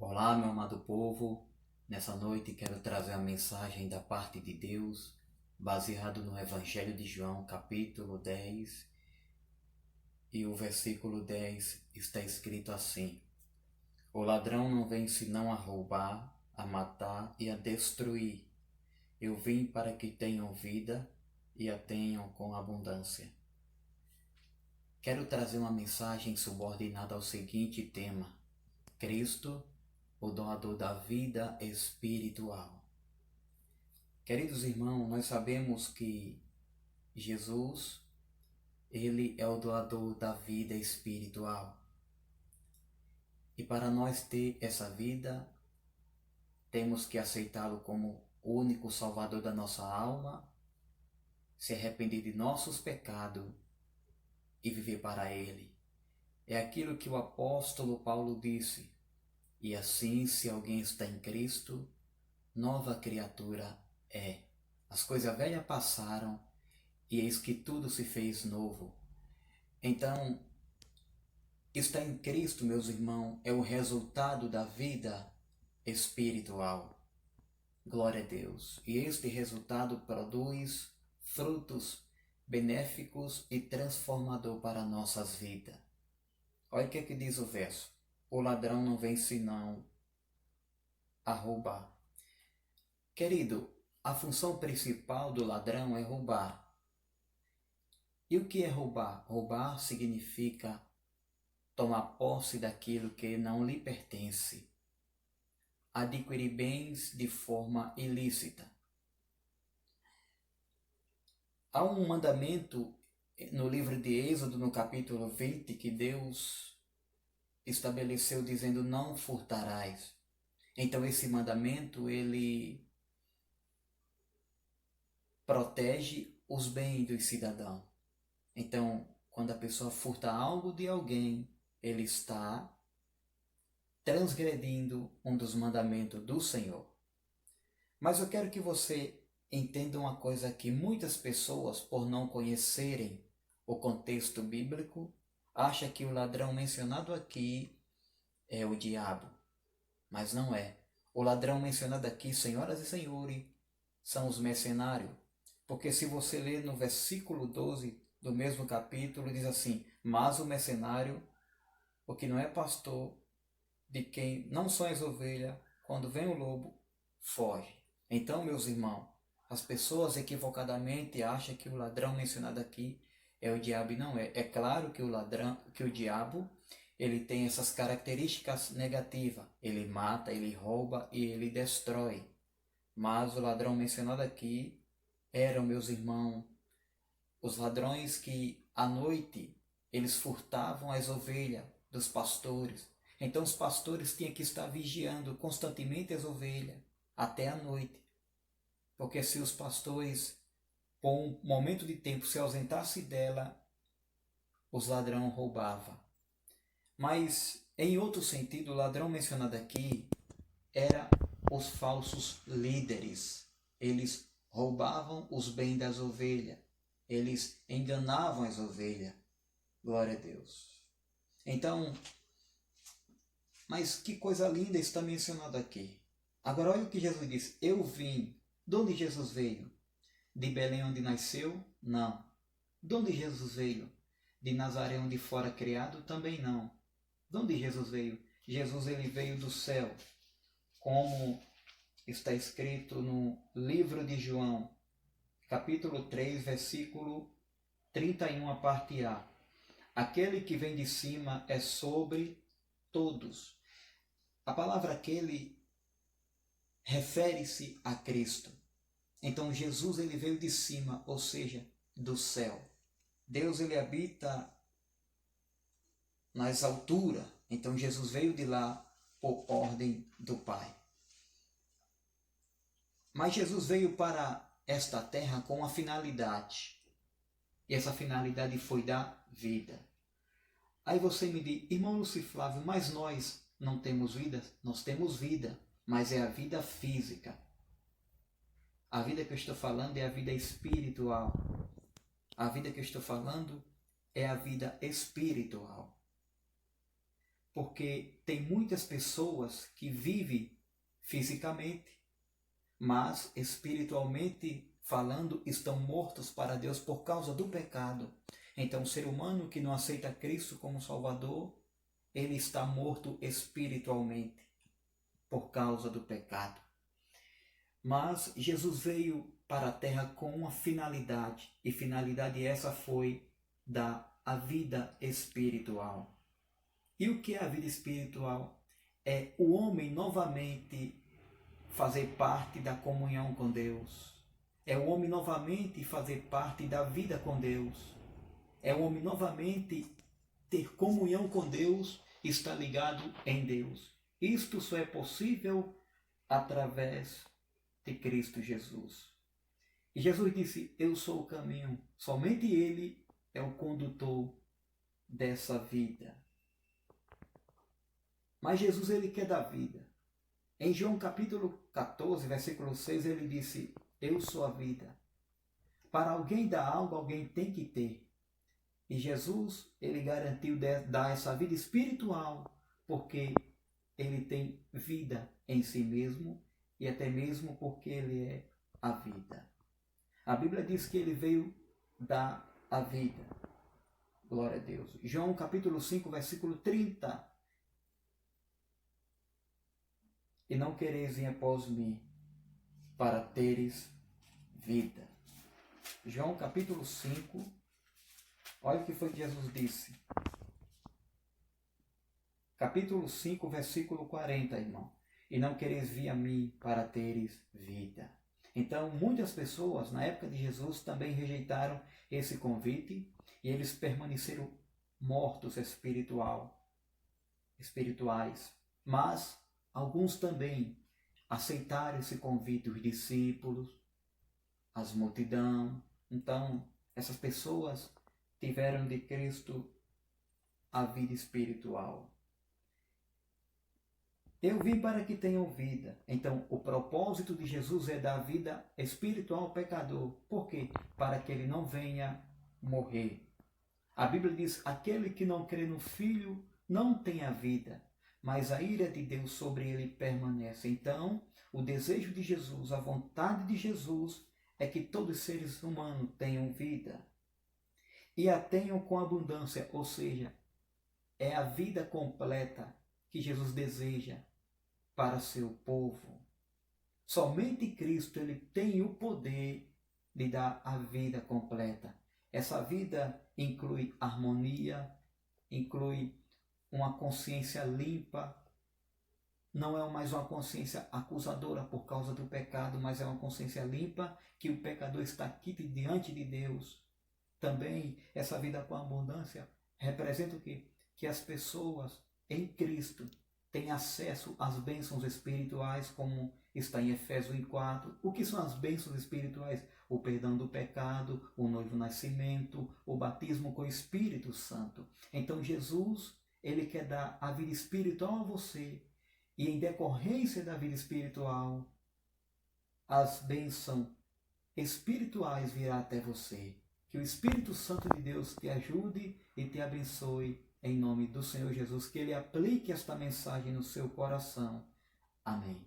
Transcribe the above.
Olá, meu amado povo. Nessa noite quero trazer a mensagem da parte de Deus, baseado no Evangelho de João, capítulo 10, e o versículo 10 está escrito assim: O ladrão não vem senão a roubar, a matar e a destruir. Eu vim para que tenham vida e a tenham com abundância. Quero trazer uma mensagem subordinada ao seguinte tema: Cristo, o doador da vida espiritual. Queridos irmãos, nós sabemos que Jesus, ele é o doador da vida espiritual. E para nós ter essa vida, temos que aceitá-lo como o único salvador da nossa alma, se arrepender de nossos pecados e viver para ele. É aquilo que o apóstolo Paulo disse: e assim, se alguém está em Cristo, nova criatura é. As coisas velhas passaram e eis que tudo se fez novo. Então, estar em Cristo, meus irmãos, é o resultado da vida espiritual. Glória a Deus. E este resultado produz frutos benéficos e transformador para nossas vidas. Olha o que diz o verso: o ladrão não vem senão a roubar. Querido, a função principal do ladrão é roubar. E o que é roubar? Roubar significa tomar posse daquilo que não lhe pertence, adquirir bens de forma ilícita. Há um mandamento no livro de Êxodo, no capítulo 20, que Deus estabeleceu dizendo: não furtarás. Então esse mandamento, ele protege os bens dos cidadãos. Então, quando a pessoa furta algo de alguém, ele está transgredindo um dos mandamentos do Senhor. Mas eu quero que você entenda uma coisa aqui: muitas pessoas, por não conhecerem o contexto bíblico, acham que o ladrão mencionado aqui é o diabo, mas não é. O ladrão mencionado aqui, senhoras e senhores, são os mercenários. Porque se você ler no versículo 12 do mesmo capítulo, diz assim: mas o mercenário, o que não é pastor, de quem não são as ovelhas, quando vem o lobo, foge. Então, meus irmãos, as pessoas equivocadamente acham que o ladrão mencionado aqui é o diabo, e não é. É claro que o diabo, ele tem essas características negativas. Ele mata, ele rouba e ele destrói. Mas o ladrão mencionado aqui eram, meus irmãos, os ladrões que à noite eles furtavam as ovelhas dos pastores. Então os pastores tinham que estar vigiando constantemente as ovelhas até a noite. Porque se os pastores, por um momento de tempo, se ausentassem dela, os ladrões roubavam. Mas, em outro sentido, o ladrão mencionado aqui era os falsos líderes. Eles roubavam os bens das ovelhas. Eles enganavam as ovelhas. Glória a Deus. Então, mas que coisa linda está mencionado aqui. Agora olha o que Jesus disse: eu vim. De onde Jesus veio? De Belém, onde nasceu? Não. De onde Jesus veio? De Nazaré, onde fora criado? Também não. De onde Jesus veio? Jesus, ele veio do céu, como está escrito no livro de João, capítulo 3, versículo 31, a parte A. Aquele que vem de cima é sobre todos. A palavra aquele refere-se a Cristo. Então Jesus, ele veio de cima, ou seja, do céu. Deus, ele habita nas alturas. Então Jesus veio de lá por ordem do Pai. Mas Jesus veio para esta terra com uma finalidade. E essa finalidade foi dar vida. Aí você me diz: irmão Lúcio Flávio, mas nós não temos vida? Nós temos vida, mas é a vida física. A vida que eu estou falando é a vida espiritual. A vida que eu estou falando é a vida espiritual. porque tem muitas pessoas que vivem fisicamente, mas espiritualmente falando estão mortos para Deus por causa do pecado. Então o ser humano que não aceita Cristo como Salvador, ele está morto espiritualmente por causa do pecado. Mas Jesus veio para a terra com uma finalidade, e finalidade essa foi dar a vida espiritual. E o que é a vida espiritual? É o homem novamente fazer parte da comunhão com Deus. É o homem novamente fazer parte da vida com Deus. É o homem novamente ter comunhão com Deus e estar ligado em Deus. Isto só é possível através de Cristo Jesus. E Jesus disse, eu sou o caminho. Somente Ele é o condutor dessa vida. Mas Jesus, Ele quer dar vida. Em João capítulo 14, versículo 6, Ele disse, eu sou a vida. Para alguém dar algo, alguém tem que ter. E Jesus, Ele garantiu dar essa vida espiritual, porque Ele tem vida em si mesmo, e até mesmo porque Ele é a vida. A Bíblia diz que Ele veio dar a vida. Glória a Deus. João capítulo 5, versículo 30. E não quereis vir após mim, para teres vida. João capítulo 5, olha o que foi que Jesus disse. Capítulo 5, versículo 40, irmão. E não quereis vir a mim, para teres vida. Então, muitas pessoas, na época de Jesus, também rejeitaram esse convite, e eles permaneceram mortos espirituais. Mas alguns também aceitaram esse convite, os discípulos, as multidão. Então, essas pessoas tiveram de Cristo a vida espiritual. Eu vim para que tenham vida. Então, o propósito de Jesus é dar vida espiritual ao pecador. Por quê? Para que ele não venha morrer. A Bíblia diz, aquele que não crê no Filho não tem a vida, mas a ira de Deus sobre ele permanece. Então, o desejo de Jesus, a vontade de Jesus é que todos os seres humanos tenham vida. E a tenham com abundância, ou seja, é a vida completa que Jesus deseja para seu povo. Somente Cristo ele tem o poder de dar a vida completa. Essa vida inclui harmonia, inclui uma consciência limpa. Não é mais uma consciência acusadora por causa do pecado, mas é uma consciência limpa que o pecador está aqui diante de Deus. Também essa vida com abundância representa o quê? Que as pessoas em Cristo têm acesso às bênçãos espirituais, como está em Efésios 1:4. O que são as bênçãos espirituais? O perdão do pecado, o novo nascimento, o batismo com o Espírito Santo. Então Jesus, ele quer dar a vida espiritual a você, e em decorrência da vida espiritual, as bênçãos espirituais virão até você. Que o Espírito Santo de Deus te ajude e te abençoe em nome do Senhor Jesus, que Ele aplique esta mensagem no seu coração. Amém.